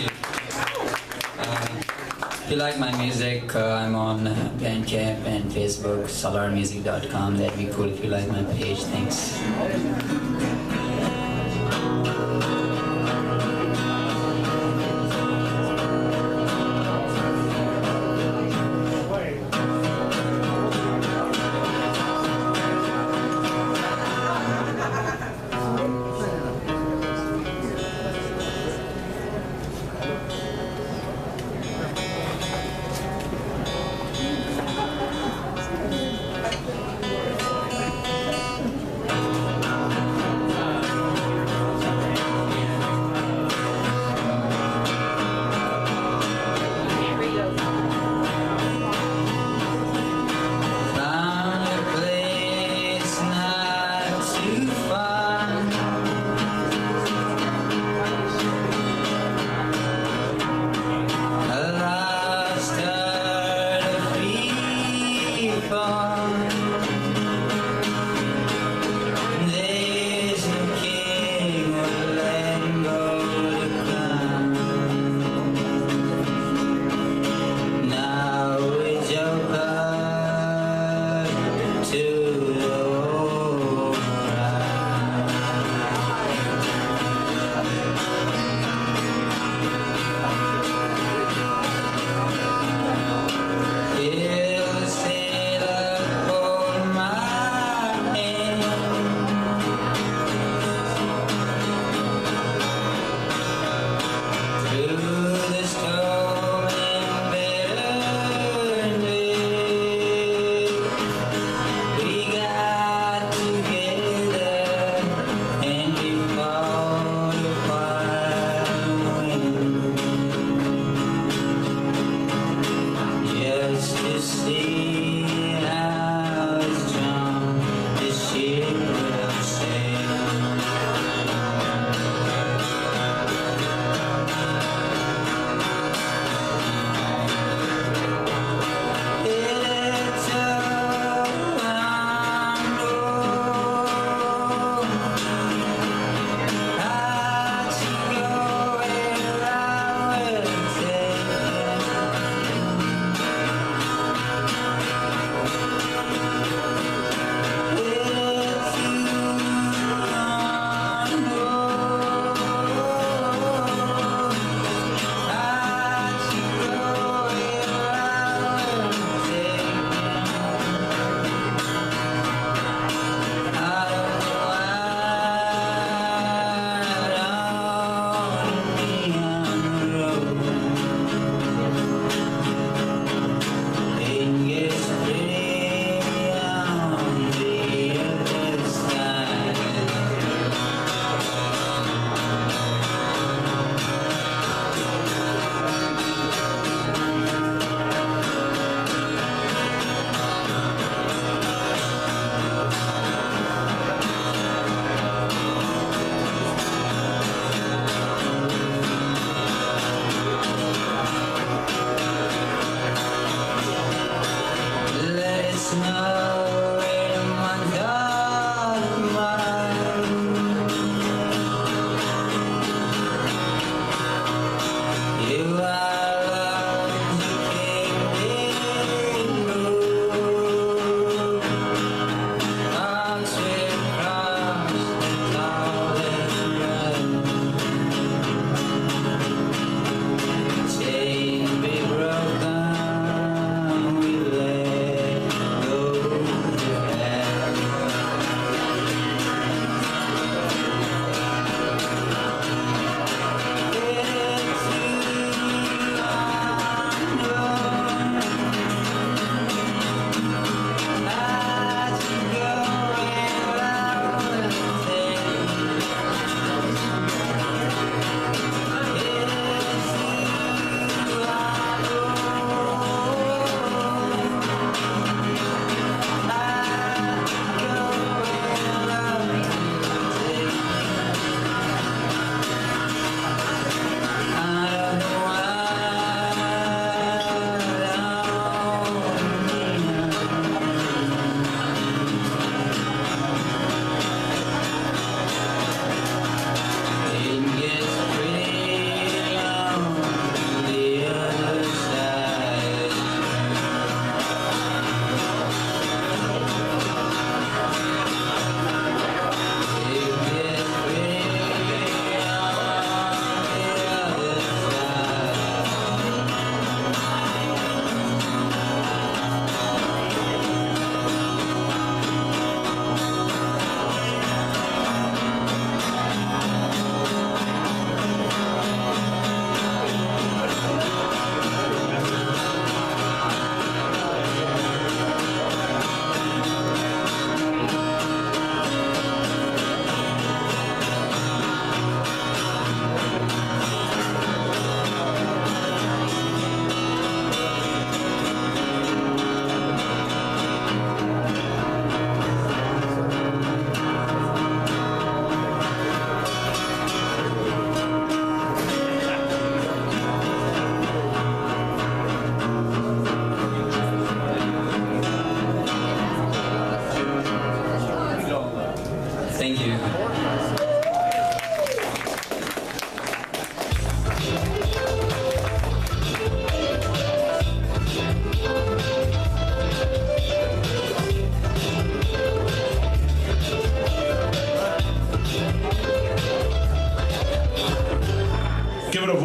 you. If you like my music, I'm on Bandcamp and Facebook, solarmusic.com. That'd be cool if you like my page. Thanks.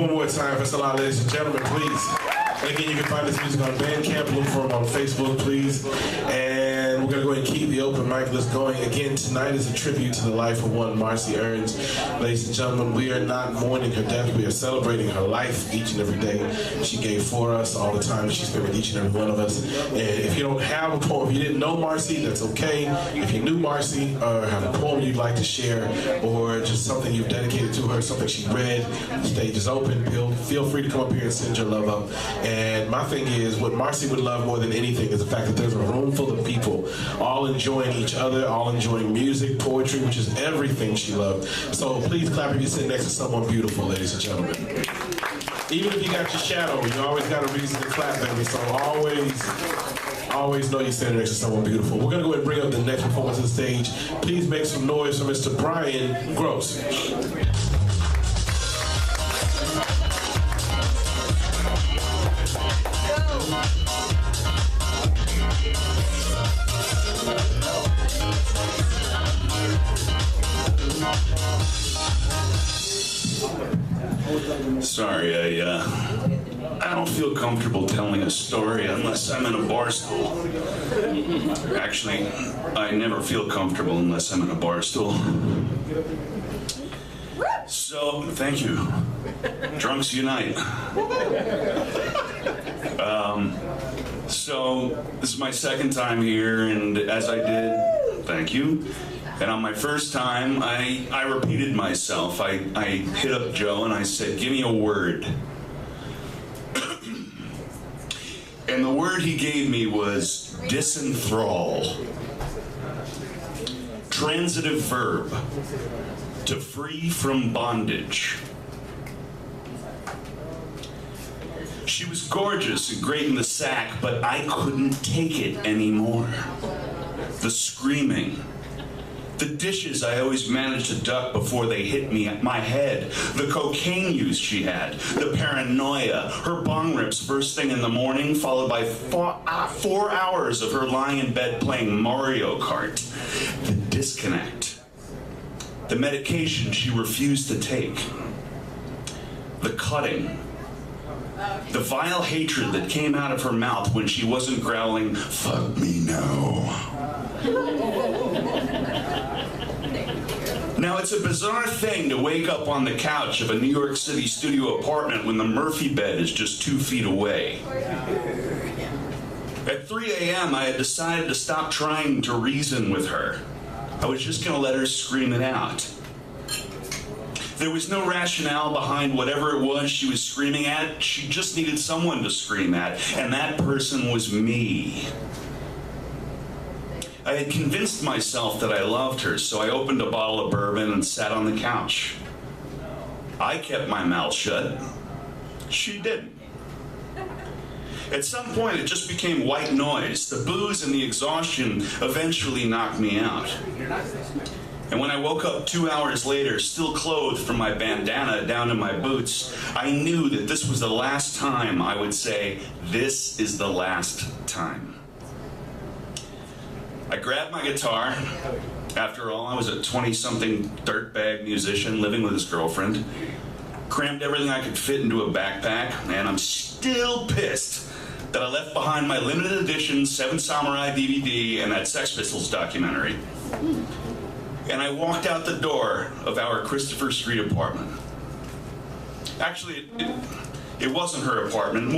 one more time. That's a lot, ladies and gentlemen, please. And again, you can find this music on Bandcamp. Look for them on Facebook, please. And we're going to go ahead and keep the open mic list going. Again, tonight is a tribute to the life of one Marcie Eanes. Ladies and gentlemen, we are not mourning her death. We are celebrating her life each and every day she gave for us, all the time she spent with each and every one of us. And if you don't have a poem, if you didn't know Marcie, that's okay. If you knew Marcie or have a poem you'd like to share, or just something you've dedicated to her, something she read, the stage is open. Feel free to come up here and send your love up. And my thing is, what Marcie would love more than anything is the fact that there's a room full of people all enjoying each other, all enjoying music, poetry, which is everything she loved. So please clap if you sit next to someone beautiful, ladies and gentlemen. Even if you got your shadow, you always got a reason to clap, baby. So always know you're standing next to someone beautiful. We're going to go ahead and bring up the next performance on the stage. Please make some noise for Mr. Brian Gross. Sorry, I don't feel comfortable telling a story unless I'm in a bar stool. Actually, I never feel comfortable unless I'm in a bar stool. So, thank you. Drunks unite. So, this is my second time here, and as I did, thank you. And on my first time, I repeated myself. I hit up Joe and I said, give me a word. And the word he gave me was disenthrall. Transitive verb, to free from bondage. She was gorgeous and great in the sack, but I couldn't take it anymore. The screaming. The dishes I always managed to duck before they hit me at my head. The cocaine use she had. The paranoia. Her bong rips first thing in the morning, followed by 4 hours of her lying in bed playing Mario Kart. The disconnect. The medication she refused to take. The cutting. The vile hatred that came out of her mouth when she wasn't growling, "Fuck me now." Now, it's a bizarre thing to wake up on the couch of a New York City studio apartment when the Murphy bed is just 2 feet away. At 3 a.m., I had decided to stop trying to reason with her. I was just going to let her scream it out. There was no rationale behind whatever it was she was screaming at. She just needed someone to scream at, and that person was me. I had convinced myself that I loved her, so I opened a bottle of bourbon and sat on the couch. I kept my mouth shut. She didn't. At some point, it just became white noise. The booze and the exhaustion eventually knocked me out. And when I woke up 2 hours later, still clothed from my bandana down to my boots, I knew that this was the last time I would say, "This is the last time." I grabbed my guitar. After all, I was a 20-something dirtbag musician living with his girlfriend. Crammed everything I could fit into a backpack, and I'm still pissed that I left behind my limited edition 7 Samurai DVD and that Sex Pistols documentary. And I walked out the door of our Christopher Street apartment. Actually, it wasn't her apartment.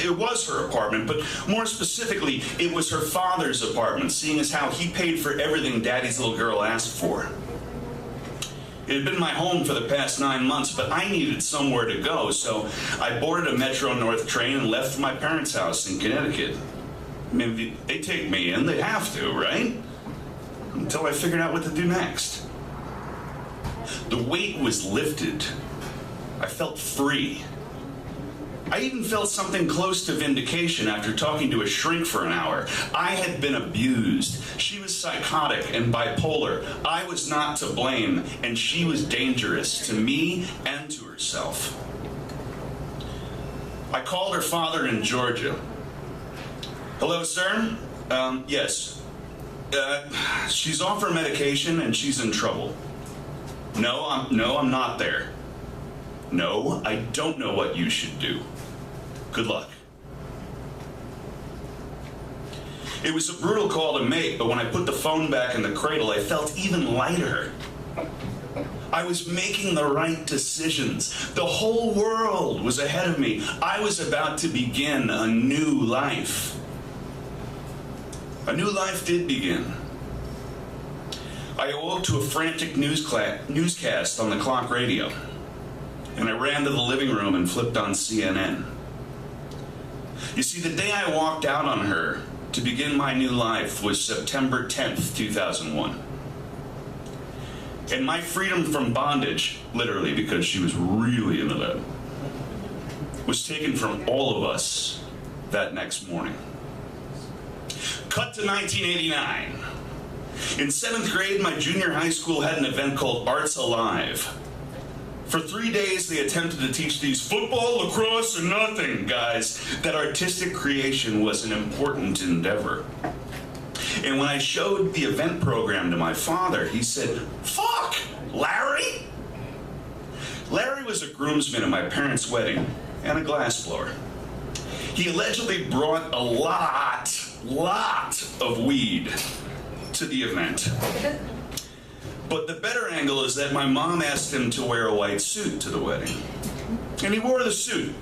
It was her apartment, but more specifically, it was her father's apartment, seeing as how he paid for everything Daddy's little girl asked for. It had been my home for the past 9 months, but I needed somewhere to go, so I boarded a Metro North train and left my parents' house in Connecticut. I mean, they take me in, they have to, right? Until I figured out what to do next. The weight was lifted. I felt free. I even felt something close to vindication after talking to a shrink for an hour. I had been abused. She was psychotic and bipolar. I was not to blame, and she was dangerous to me and to herself. I called her father in Georgia. "Hello, sir? Yes. She's off her medication and she's in trouble." No, I'm not there." No, I don't know what you should do. Good luck. It was a brutal call to make, but when I put the phone back in the cradle, I felt even lighter. I was making the right decisions. The whole world was ahead of me. I was about to begin a new life. A new life did begin. I awoke to a frantic newscast on the clock radio, and I ran to the living room and flipped on CNN. You see, the day I walked out on her to begin my new life was September 10th, 2001. And my freedom from bondage, literally because she was really into that, was taken from all of us that next morning. Cut to 1989. In 7th grade, my junior high school had an event called Arts Alive. For 3 days, they attempted to teach these football, lacrosse, and nothing guys that artistic creation was an important endeavor. And when I showed the event program to my father, he said, "Fuck, Larry?" Larry was a groomsman at my parents' wedding and a glassblower. He allegedly brought a lot of weed to the event. But the better angle is that my mom asked him to wear a white suit to the wedding. And he wore the suit,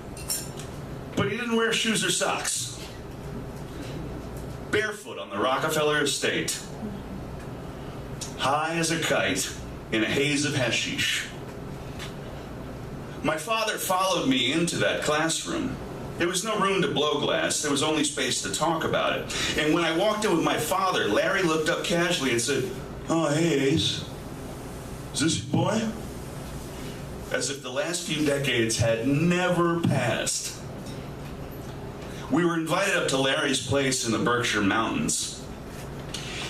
but he didn't wear shoes or socks. Barefoot on the Rockefeller estate, high as a kite in a haze of hashish. My father followed me into that classroom. There was no room to blow glass. There was only space to talk about it. And when I walked in with my father, Larry looked up casually and said, "Oh, hey, Ace. Is this your boy?" As if the last few decades had never passed. We were invited up to Larry's place in the Berkshire Mountains.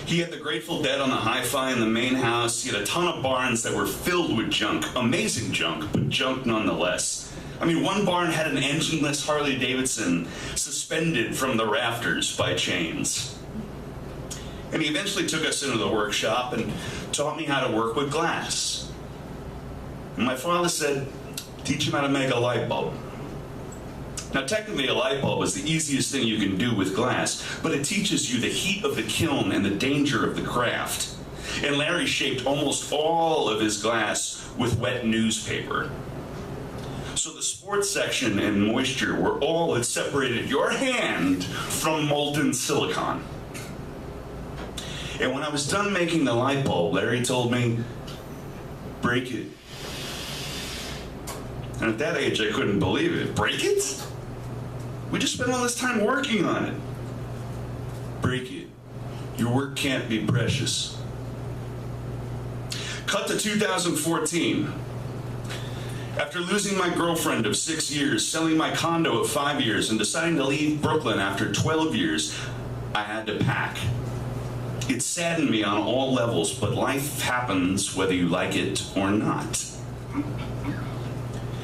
He had the Grateful Dead on the hi-fi in the main house. He had a ton of barns that were filled with junk. Amazing junk, but junk nonetheless. I mean, one barn had an engineless Harley Davidson suspended from the rafters by chains. And he eventually took us into the workshop and taught me how to work with glass. And my father said, "Teach him how to make a light bulb." Now, technically, a light bulb is the easiest thing you can do with glass, but it teaches you the heat of the kiln and the danger of the craft. And Larry shaped almost all of his glass with wet newspaper. So the sports section and moisture were all that separated your hand from molten silicon. And when I was done making the light bulb, Larry told me, "Break it." And at that age, I couldn't believe it. Break it? We just spent all this time working on it. Break it. Your work can't be precious. Cut to 2014. After losing my girlfriend of 6 years, selling my condo of 5 years, and deciding to leave Brooklyn after 12 years, I had to pack. It saddened me on all levels, but life happens whether you like it or not.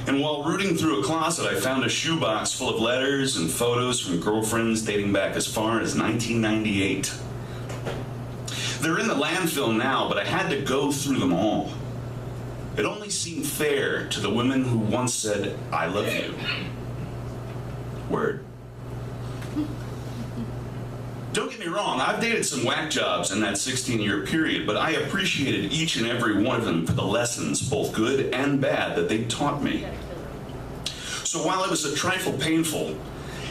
And while rooting through a closet, I found a shoebox full of letters and photos from girlfriends dating back as far as 1998. They're in the landfill now, but I had to go through them all. It only seemed fair to the women who once said, "I love you." Word. Don't get me wrong, I've dated some whack jobs in that 16-year period, but I appreciated each and every one of them for the lessons, both good and bad, that they taught me. So while it was a trifle painful,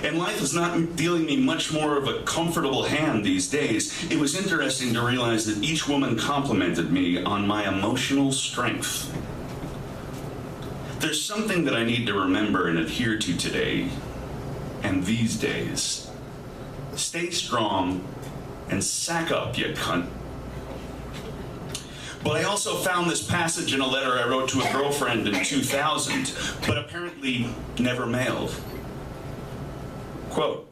and life is not dealing me much more of a comfortable hand these days, it was interesting to realize that each woman complimented me on my emotional strength. There's something that I need to remember and adhere to today, and these days. Stay strong and sack up, you cunt. But I also found this passage in a letter I wrote to a girlfriend in 2000, but apparently never mailed. Quote,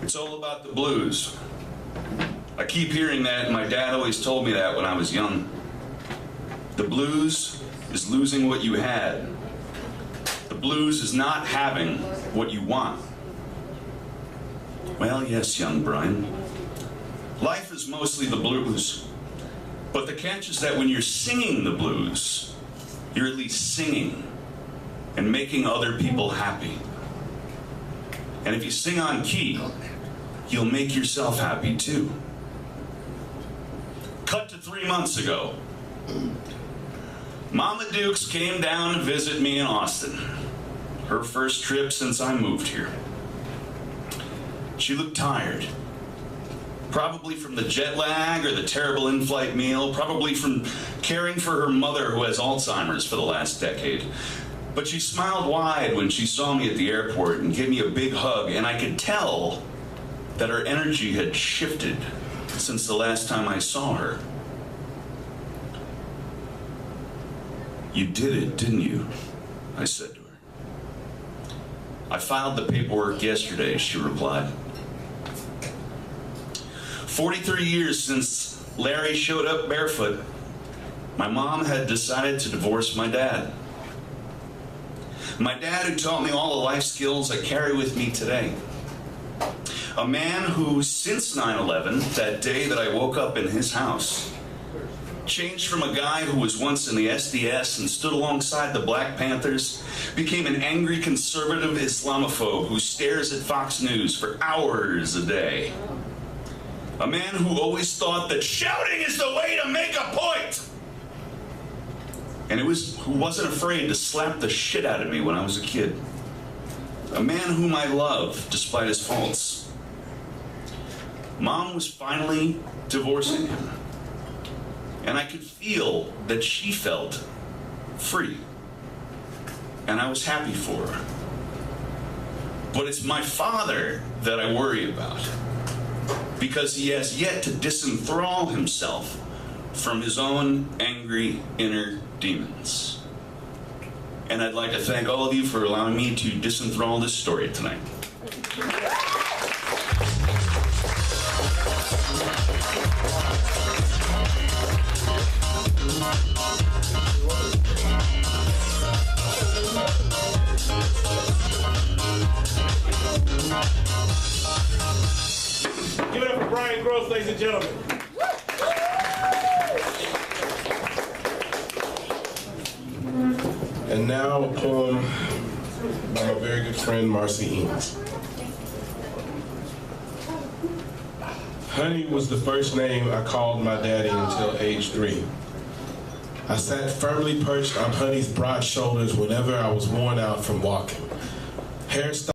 "It's all about the blues. I keep hearing that, and my dad always told me that when I was young. The blues is losing what you had. The blues is not having what you want." Well, yes, young Brian. Life is mostly the blues. But the catch is that when you're singing the blues, you're at least singing and making other people happy. And if you sing on key, you'll make yourself happy too. Cut to 3 months ago. Mama Dukes came down to visit me in Austin. Her first trip since I moved here. She looked tired. Probably from the jet lag or the terrible in-flight meal, probably from caring for her mother who has Alzheimer's for the last decade. But she smiled wide when she saw me at the airport and gave me a big hug, and I could tell that her energy had shifted since the last time I saw her. "You did it, didn't you?" I said to her. "I filed the paperwork yesterday," she replied. 43 years since Larry showed up barefoot, my mom had decided to divorce my dad. My dad who taught me all the life skills I carry with me today. A man who, since 9/11, that day that I woke up in his house, changed from a guy who was once in the SDS and stood alongside the Black Panthers, became an angry conservative Islamophobe who stares at Fox News for hours a day. A man who always thought that shouting is the way to make a point. And who wasn't afraid to slap the shit out of me when I was a kid. A man whom I love despite his faults. Mom was finally divorcing him. And I could feel that she felt free. And I was happy for her. But it's my father that I worry about, because he has yet to disenthrall himself from his own angry inner demons. And I'd like to thank all of you for allowing me to disenthrall this story tonight. Give it up for Brian Gross, ladies and gentlemen. And now a poem by my very good friend Marcie Eanes. Honey was the first name I called my daddy until age 3. I sat firmly perched on Honey's broad shoulders whenever I was worn out from walking. Hairstyle